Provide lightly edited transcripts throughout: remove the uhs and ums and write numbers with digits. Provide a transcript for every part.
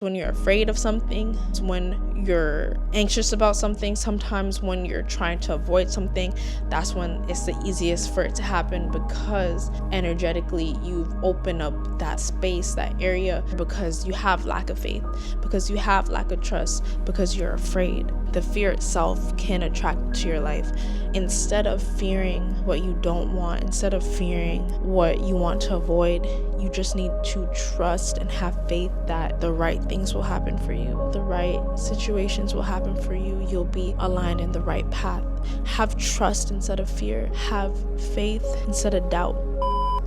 when you're afraid of something, when you're anxious about something, sometimes when you're trying to avoid something, that's when it's the easiest for it to happen, because energetically you've opened up that space, that area, because you have lack of faith, because you have lack of trust, because you're afraid. The fear itself can attract to your life. Instead of fearing what you don't want, instead of fearing what you want to avoid, you just need to trust and have faith that the right things will happen for you. The right situations will happen for you. You'll be aligned in the right path. Have trust instead of fear. Have faith instead of doubt.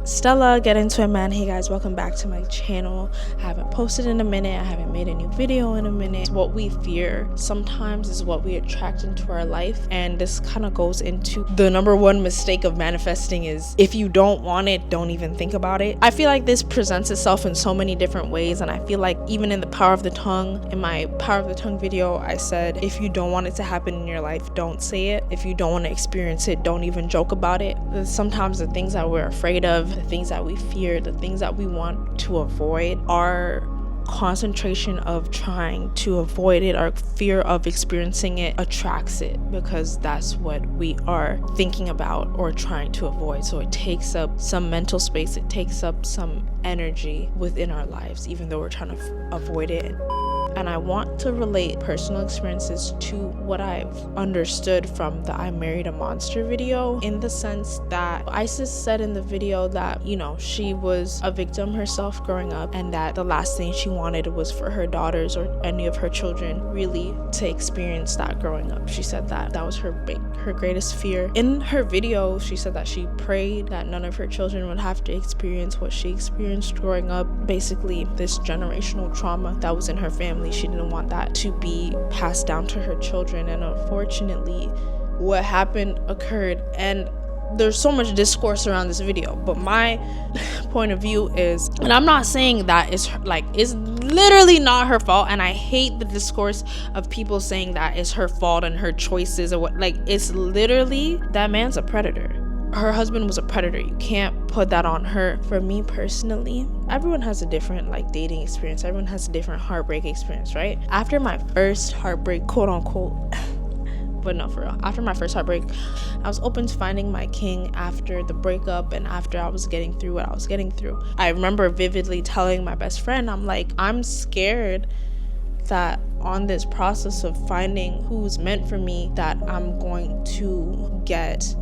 Stella, Get Into It Man. Hey guys, welcome back to my channel. I haven't posted in a minute. I haven't made a new video in a minute. What we fear sometimes is what we attract into our life, and this kind of goes into the number one mistake of manifesting is if you don't want it, don't even think about it. I feel like this presents itself in so many different ways, and I feel like even in the Power of the Tongue, in my Power of the Tongue video, I said if you don't want it to happen in your life, don't say it. If you don't want to experience it, don't even joke about it. Sometimes the things that we're afraid of, the things that we fear, the things that we want to avoid, our concentration of trying to avoid it, our fear of experiencing it attracts it, because that's what we are thinking about or trying to avoid. So it takes up some mental space, it takes up some energy within our lives, even though we're trying to avoid it. And I want to relate personal experiences to what I've understood from the I Married a Monster video, in the sense that Isis said in the video that, you know, she was a victim herself growing up, and that the last thing she wanted was for her daughters or any of her children really to experience that growing up. She said that was her greatest fear. In her video, she said that she prayed that none of her children would have to experience what she experienced growing up, basically this generational trauma that was in her family. She didn't want that to be passed down to her children, and unfortunately what happened occurred. And there's so much discourse around this video, but my point of view is, and I'm not saying that it's literally not her fault, and I hate the discourse of people saying that it's her fault and her choices or what. Like, it's literally, that man's a predator. Her husband was a predator. You can't put that on her. For me personally, everyone has a different dating experience. Everyone has a different heartbreak experience, right? After my first heartbreak, quote unquote, but no, for real, after my first heartbreak, I was open to finding my king after the breakup and after I was getting through what I was getting through. I remember vividly telling my best friend, I'm like, I'm scared that on this process of finding who's meant for me, that I'm going to get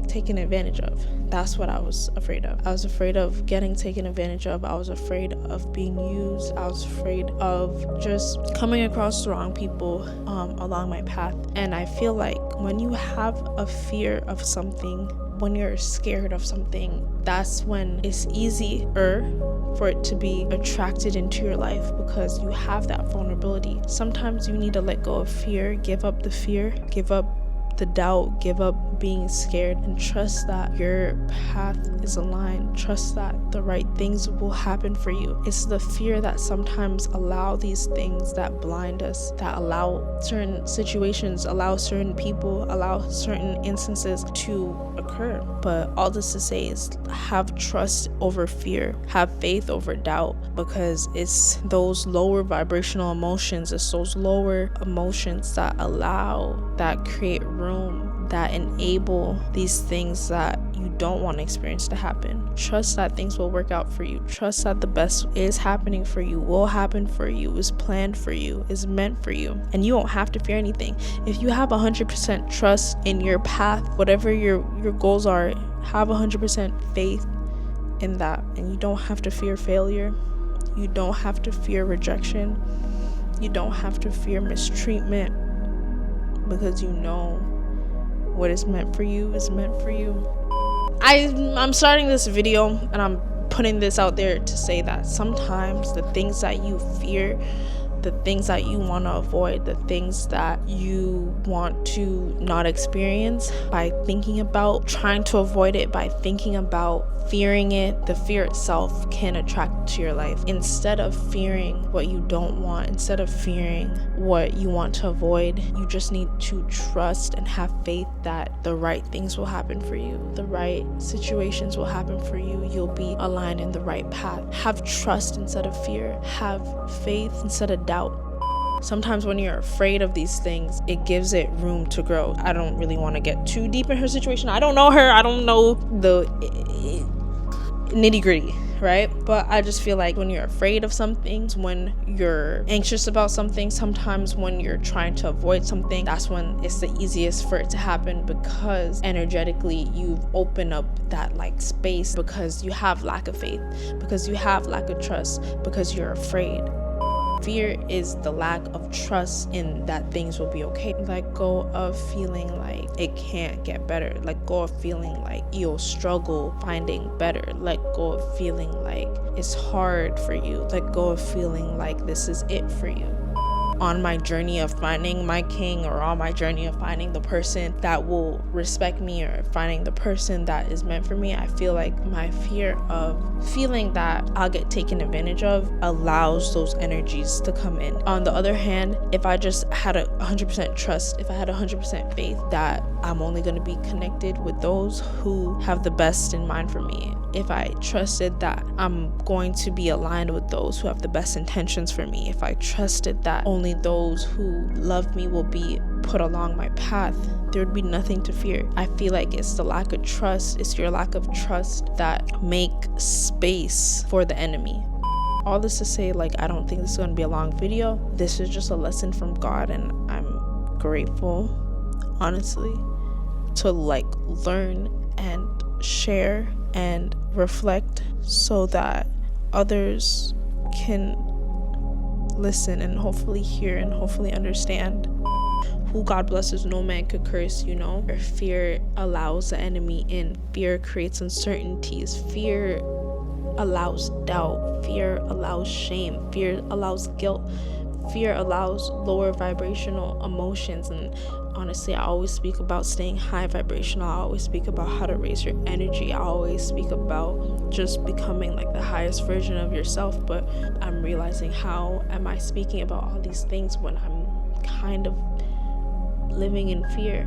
taken advantage of. That's what I was afraid of. I was afraid of getting taken advantage of. I was afraid of being used. I was afraid of just coming across the wrong people along my path. And I feel like when you have a fear of something, when you're scared of something, that's when it's easier for it to be attracted into your life, because you have that vulnerability. Sometimes you need to let go of fear, give up the fear, give up the doubt, give up being scared, and trust that your path is aligned. Trust that the right things will happen for you. It's the fear that sometimes allow these things, that blind us, that allow certain situations, allow certain people, allow certain instances to occur. But all this to say is, have trust over fear, have faith over doubt, because it's those lower vibrational emotions, it's those lower emotions that create room, that enable these things that you don't want to experience to happen. Trust that things will work out for you. Trust that the best is happening for you, will happen for you, is planned for you, is meant for you, and you don't have to fear anything. If you have 100% trust in your path, whatever your goals are, have 100% faith in that, and you don't have to fear failure. You don't have to fear rejection. You don't have to fear mistreatment, because you know what is meant for you is meant for you. I'm starting this video and I'm putting this out there to say that sometimes the things that you fear the things that you want to avoid, the things that you want to not experience, by thinking about trying to avoid it, by thinking about fearing it, the fear itself can attract to your life. Instead of fearing what you don't want, instead of fearing what you want to avoid, you just need to trust and have faith that the right things will happen for you. The right situations will happen for you. You'll be aligned in the right path. Have trust instead of fear. Have faith instead of doubt. Sometimes when you're afraid of these things, it gives it room to grow. I don't really want to get too deep in her situation. I don't know her. I don't know the nitty-gritty, right? But I just feel like when you're afraid of something, when you're anxious about something, sometimes when you're trying to avoid something, that's when it's the easiest for it to happen, because energetically you've opened up that space, because you have lack of faith, because you have lack of trust, because you're afraid. Fear is the lack of trust in that things will be okay. Let go of feeling like it can't get better. Let go of feeling like you'll struggle finding better. Let go of feeling like it's hard for you. Let go of feeling like this is it for you. On my journey of finding my king, or on my journey of finding the person that will respect me, or finding the person that is meant for me, I feel like my fear of feeling that I'll get taken advantage of allows those energies to come in. On the other hand, if I just had 100% trust, if I had 100% faith that I'm only going to be connected with those who have the best in mind for me, if I trusted that I'm going to be aligned with those who have the best intentions for me, if I trusted that only those who love me will be put along my path, there would be nothing to fear. I feel like it's the lack of trust, it's your lack of trust that make space for the enemy. All this to say, I don't think this is going to be a long video. This is just a lesson from God, and I'm grateful, honestly, to learn and share and reflect so that others can listen and hopefully hear and hopefully understand. Who God blesses, no man could curse, Fear allows the enemy in. Fear creates uncertainties. Fear allows doubt. Fear allows shame. Fear allows guilt. Fear allows lower vibrational emotions. And honestly, I always speak about staying high vibrational. I always speak about how to raise your energy. I always speak about just becoming the highest version of yourself. But I'm realizing, how am I speaking about all these things when I'm kind of living in fear?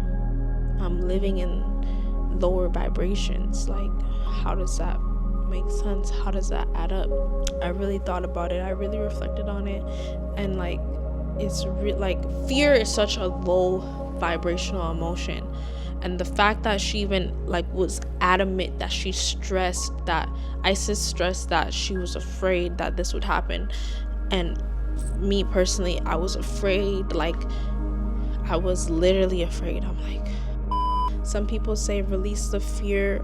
I'm living in lower vibrations. How does that make sense? How does that add up? I really thought about it. I really reflected on it, and it's fear is such a low vibrational emotion. And the fact that she even was adamant that she stressed, that Isis stressed that she was afraid that this would happen. And me personally, I was afraid. I was literally afraid. I'm some people say release the fear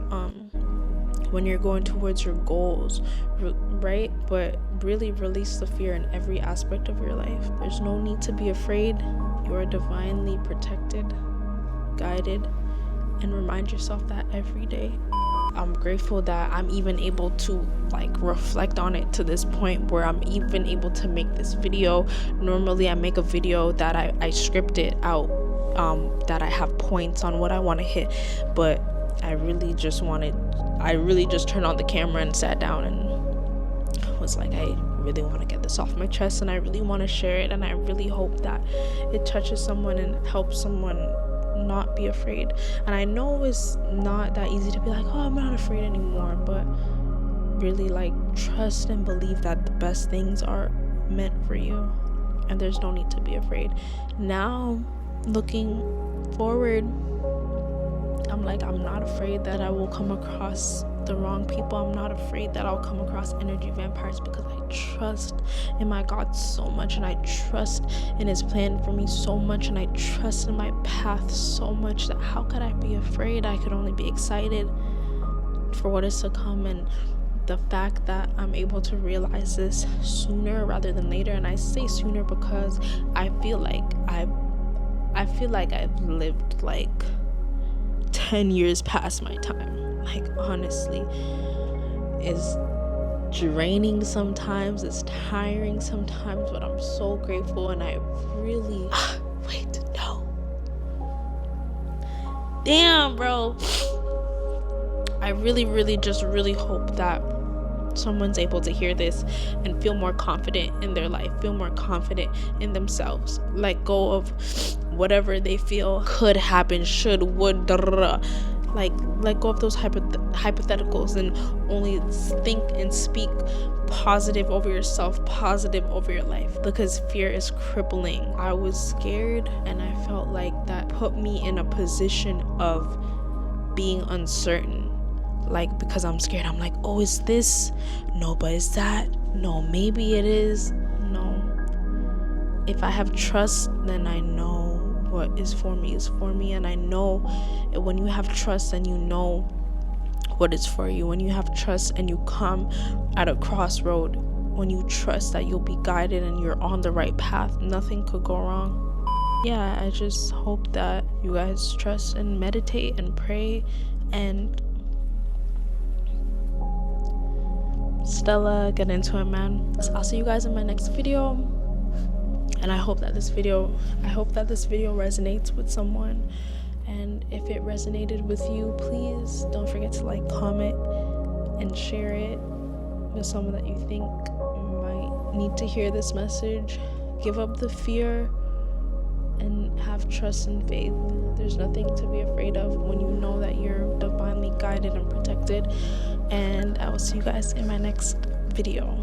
when you're going towards your goals, right? But really release the fear in every aspect of your life. There's no need to be afraid. You are divinely protected, guided, and remind yourself that every day. I'm grateful that I'm even able to reflect on it to this point where I'm even able to make this video. Normally I make a video that I script it out, that I have points on what I want to hit, but I really just turned on the camera and sat down and was I really want to get this off my chest, and I really want to share it, and I really hope that it touches someone and helps someone not be afraid. And I know it's not that easy to be oh, I'm not afraid anymore, but really trust and believe that the best things are meant for you, and there's no need to be afraid. Now, looking forward, I'm not afraid that I will come across the wrong people. I'm not afraid that I'll come across energy vampires, because I trust in my God so much, and I trust in his plan for me so much, and I trust in my path so much that how could I be afraid? I could only be excited for what is to come. And the fact that I'm able to realize this sooner rather than later, and I say sooner because I feel like I've lived 10 years past my time, honestly, is draining sometimes, it's tiring sometimes, but I'm so grateful. And I really wait, no, damn, bro, I really just really hope that someone's able to hear this and feel more confident in their life, feel more confident in themselves, let go of whatever they feel could happen, should, would, like let go of those hypotheticals and only think and speak positive over yourself, positive over your life, because fear is crippling. I was scared, and I felt like that put me in a position of being uncertain. Like, because I'm scared, I'm like, oh, is this? No, but is that? No, maybe it is. No. If I have trust, then I know what is for me, and I know when you have trust and you know what is for you, when you have trust and you come at a crossroad, when you trust that you'll be guided and you're on the right path, nothing could go wrong. Yeah, I just hope that you guys trust and meditate and pray, and Stella, get into it, man. I'll see you guys in my next video, and I hope that this video resonates with someone. And if it resonated with you, please don't forget to like, comment, and share it with someone that you think might need to hear this message. Give up the fear and have trust and faith. There's nothing to be afraid of when you know that you're divinely guided and protected. And I will see you guys in my next video.